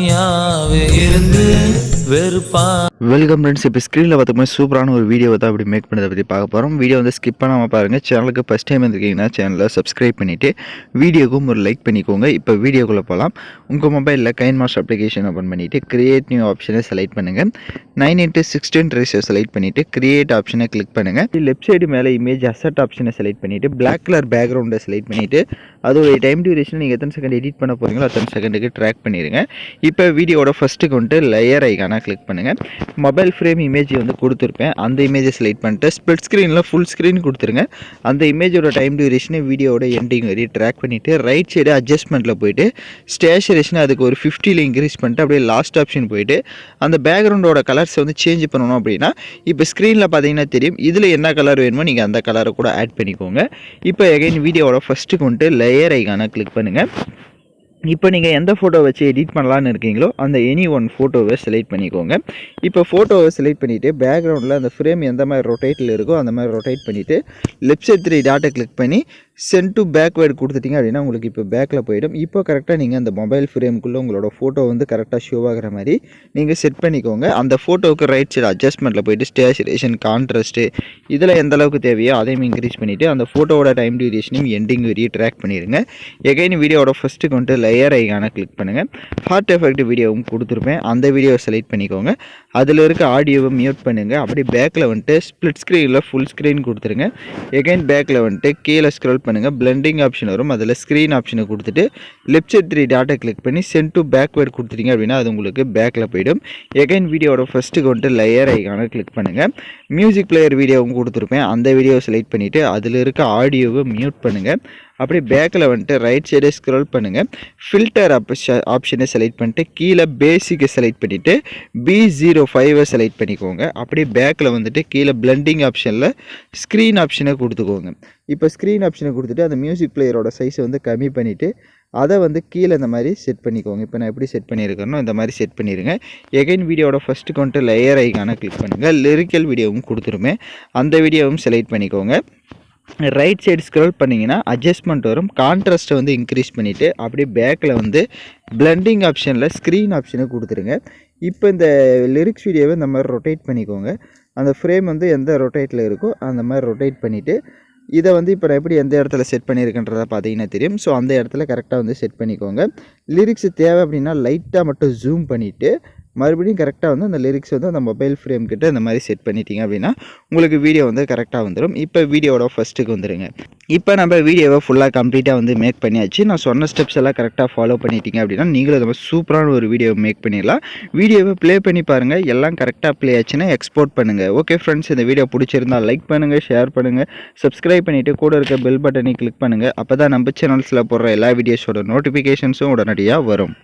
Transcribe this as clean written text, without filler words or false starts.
தனியாவே இருந்து வெறுப்பா. Welcome friends. இப்போ ஸ்க்ரீனில் பார்த்தோம்னா சூப்பரான ஒரு வீடியோ தான் அப்படி மேக் பண்ணதை பற்றி பார்க்க போகிறோம். வீடியோ வந்து ஸ்கிப் பண்ணாமல் பாருங்கள். சேனலுக்கு ஃபஸ்ட் டைம் வந்துருக்கீங்கன்னா சேனலை சப்ஸ்கிரைப் பண்ணிவிட்டு வீடியோக்கும் ஒரு லைக் பண்ணிக்கோங்க. இப்போ வீடியோக்குள்ளே போகலாம். உங்கள் மொபைலில் கைன்மாஸ்டர் அப்ளிகேஷன் ஓப்பன் பண்ணிவிட்டு கிரியேட் நியூ ஆப்ஷனை செலக்ட் பண்ணுங்கள். 9:16 ரேஷியோ செலக்ட் பண்ணிவிட்டு கிரியேட் ஆப்ஷனை கிளிக் பண்ணுங்கள். லெஃப்ட் சைடு மேலே இமேஜ் அசட் ஆப்ஷனை செலக்ட் பண்ணிவிட்டு பிளாக் கலர் பேக்ரவுண்டை செலக்ட் பண்ணிவிட்டு அதோடைய டைம் டியூரேஷன் நீங்கள் எத்தனை செகண்ட் எடிட் பண்ண போகிறீங்களோ அத்தனை செகண்டுக்கு ட்ராக் பண்ணிடுங்க. இப்போ வீடியோட ஃபஸ்ட்டுக்கு வந்துட்டு லேயர் ஐக்கான கிளிக் பண்ணுங்கள். மொபைல் ஃப்ரேம் இமேஜ் வந்து கொடுத்துருப்பேன், அந்த இமேஜை செலக்ட் பண்ணிட்டு ஸ்ப்ளிட் ஸ்க்ரீனில் ஃபுல் ஸ்க்ரீன் கொடுத்துருங்க. அந்த இமேஜோட டைம் டியூரேஷனை வீடியோட எண்டிங் வரை ட்ராக் பண்ணிவிட்டு ரைட் சைடு அட்ஜஸ்ட்மெண்ட்டில் போய்ட்டு ஸ்டேச்சுரேஷனை அதுக்கு ஒரு 50 இன்க்ரீஸ் பண்ணிட்டு அப்படியே லாஸ்ட் ஆப்ஷன் போய்ட்டு அந்த பேக்ரவுண்டோட கலர்ஸை வந்து சேஞ்ச் பண்ணணும். அப்படின்னா இப்போ ஸ்க்ரீனில் பார்த்தீங்கன்னா தெரியும், இதில் என்ன கலர் வேணுமோ நீங்கள் அந்த கலரை கூட ஆட் பண்ணிக்கோங்க. இப்போ எகைன் வீடியோட ஃபஸ்ட்டுக்கு வந்துட்டு லேயர் ஐக்கான கிளிக் பண்ணுங்கள். இப்போ நீங்கள் எந்த ஃபோட்டோ வச்சு எடிட் பண்ணலான்னு இருக்கீங்களோ அந்த எனி ஒன் ஃபோட்டோவை செலக்ட் பண்ணிக்கோங்க. இப்போ ஃபோட்டோவை செலக்ட் பண்ணிவிட்டு பேக்ரவுண்டில் அந்த ஃப்ரேம் எந்த மாதிரி ரொட்டேட்டில் இருக்கோ அந்த மாதிரி ரொட்டேட் பண்ணிவிட்டு லெஃப்ட் சைட் 3 டாட்டை கிளிக் பண்ணி சென்ட் டு பேக்வேர்டு கொடுத்துட்டிங்க அப்படின்னா உங்களுக்கு இப்போ பேக்கில் போயிடும். இப்போ கரெக்டாக நீங்கள் அந்த மொபைல் ஃப்ரேமுக்குள்ளே உங்களோட ஃபோட்டோ வந்து கரெக்டாக ஷோ ஆகிற மாதிரி நீங்கள் செட் பண்ணிக்கோங்க. அந்த ஃபோட்டோவுக்கு ரைட் சைடு அட்ஜஸ்ட்மெண்ட்டில் போய்ட்டு ஸ்டேச்சுரேஷன், கான்ட்ராஸ்ட்டு இதில் எந்த அளவுக்கு தேவையோ அதையும் இன்க்ரீஸ் பண்ணிவிட்டு அந்த ஃபோட்டோவோட டைம் டியூரேஷனையும் எண்டிங் வரையே ட்ராக் பண்ணிடுங்க. எகைன் வீடியோட ஃபஸ்ட்டுக்கு வந்துட்டு லேயர் ஐக்கான கிளிக் பண்ணுங்கள். ஹார்ட் எஃபெக்ட் வீடியோவும் கொடுத்துருப்பேன், அந்த வீடியோவை செலக்ட் பண்ணிக்கோங்க. அதில் இருக்க ஆடியோவை மியூட் பண்ணுங்கள். அப்படி பேக்கில் வந்துட்டு ஸ்ப்ளிட் ஸ்க்ரீனில் ஃபுல் ஸ்க்ரீன் கொடுத்துருங்க. எகைன் பேக்கில் வந்துட்டு கீழே ஸ்க்ரோல் பண்ணுங்கள், பிளெண்டிங் ஆப்ஷன் வரும், அதில் ஸ்க்ரீன் ஆப்ஷனை கொடுத்துட்டு லெஃப்ட் சைட் 3 டாட்டை கிளிக் பண்ணி சென்ட் டு பேக்வேர்டு கொடுத்துட்டீங்க அப்படின்னா அது உங்களுக்கு பேக்கில் போயிடும். எகைன் வீடியோட ஃபஸ்ட்டுக்கு வந்துட்டு லேயர் ஐக்கான கிளிக் பண்ணுங்கள். மியூசிக் பிளேயர் வீடியோவும் கொடுத்துருப்பேன், அந்த வீடியோவை செலக்ட் பண்ணிவிட்டு அதில் இருக்க ஆடியோவை மியூட் பண்ணுங்கள். அப்படியே பேக்கில் வந்துட்டு ரைட் சைடே ஸ்க்ரோல் பண்ணுங்கள், ஃபில்டர் ஆப்ஷனை செலக்ட் பண்ணிட்டு கீழே பேசிக்கை செலக்ட் பண்ணிவிட்டு B05 செலக்ட் பண்ணிக்கோங்க. அப்படியே பேக்கில் வந்துட்டு கீழே பிளெண்டிங் ஆப்ஷனில் ஸ்க்ரீன் ஆப்ஷனை கொடுத்துக்கோங்க. இப்போ ஸ்க்ரீன் ஆப்ஷனை கொடுத்துட்டு அந்த மியூசிக் பிளேயரோட சைஸை வந்து கம்மி பண்ணிவிட்டு அதை வந்து கீழே இந்த மாதிரி செட் பண்ணிக்கோங்க. இப்போ நான் எப்படி செட் பண்ணியிருக்கேனோ இந்த மாதிரி செட் பண்ணிடுங்க. எகைன் வீடியோட ஃபஸ்ட்டுக்கு வந்துட்டு லேயர் ஐக்கான கிளிக் பண்ணுங்கள். லிரிக்கல் வீடியோவும் கொடுத்துருமே, அந்த வீடியோவும் செலக்ட் பண்ணிக்கோங்க. ரைட் சைடு ஸ்க்ரோல் பண்ணிங்கன்னா அட்ஜஸ்ட்மெண்ட் வரும், கான்ட்ராஸ்ட்டை வந்து இன்க்ரீஸ் பண்ணிவிட்டு அப்படியே பேக்கில் வந்து பிளெண்டிங் ஆப்ஷனில் ஸ்க்ரீன் ஆப்ஷனை கொடுத்துருங்க. இப்போ இந்த லிரிக்ஸ் வீடியோவை இந்த மாதிரி ரொட்டேட் பண்ணிக்கோங்க. அந்த ஃப்ரேம் வந்து எந்த ரொட்டேட்டில் இருக்கோ அந்த மாதிரி ரொட்டேட் பண்ணிவிட்டு இதை வந்து இப்போ நான் எப்படி எந்த இடத்துல செட் பண்ணியிருக்கேன்றதை பார்த்தீங்கன்னா தெரியும். ஸோ அந்த இடத்துல கரெக்டாக வந்து செட் பண்ணிக்கோங்க. லிரிக்ஸ் தேவை அப்படின்னா லைட்டாக மட்டும் ஜூம் பண்ணிவிட்டு மறுபடியும் கரெக்டாக வந்து அந்த லிரிக்ஸ் வந்து அந்த மொபைல் ஃப்ரேம் கிட்ட இந்த மாதிரி செட் பண்ணிட்டீங்க அப்படின்னா உங்களுக்கு வீடியோ வந்து கரெக்டாக வந்துடும். இப்போ வீடியோட ஃபஸ்ட்டுக்கு வந்துடுங்க. இப்போ நம்ம வீடியோவை ஃபுல்லாக கம்ப்ளீட்டாக வந்து மேக் பண்ணியாச்சு. நான் சொன்ன ஸ்டெப்ஸ் எல்லாம் கரெக்டாக ஃபாலோ பண்ணிட்டீங்க அப்படின்னா நீங்களும் இந்த மாதிரி சூப்பரான ஒரு வீடியோ மேக் பண்ணிடலாம். வீடியோவை ப்ளே பண்ணி பாருங்கள், எல்லாம் கரெக்டாக ப்ளே ஆச்சுன்னா எக்ஸ்போர்ட் பண்ணுங்கள். ஓகே ஃப்ரெண்ட்ஸ், இந்த வீடியோ பிடிச்சிருந்தால் லைக் பண்ணுங்கள், ஷேர் பண்ணுங்கள், சப்ஸ்கிரைப் பண்ணிவிட்டு கூட இருக்க பெல் பட்டனை கிளிக் பண்ணுங்கள். அப்போ தான் நம்ம சேனல்ஸில் போடுற எல்லா வீடியோஸோட நோட்டிஃபிகேஷன்ஸும் உடனடியாக வரும்.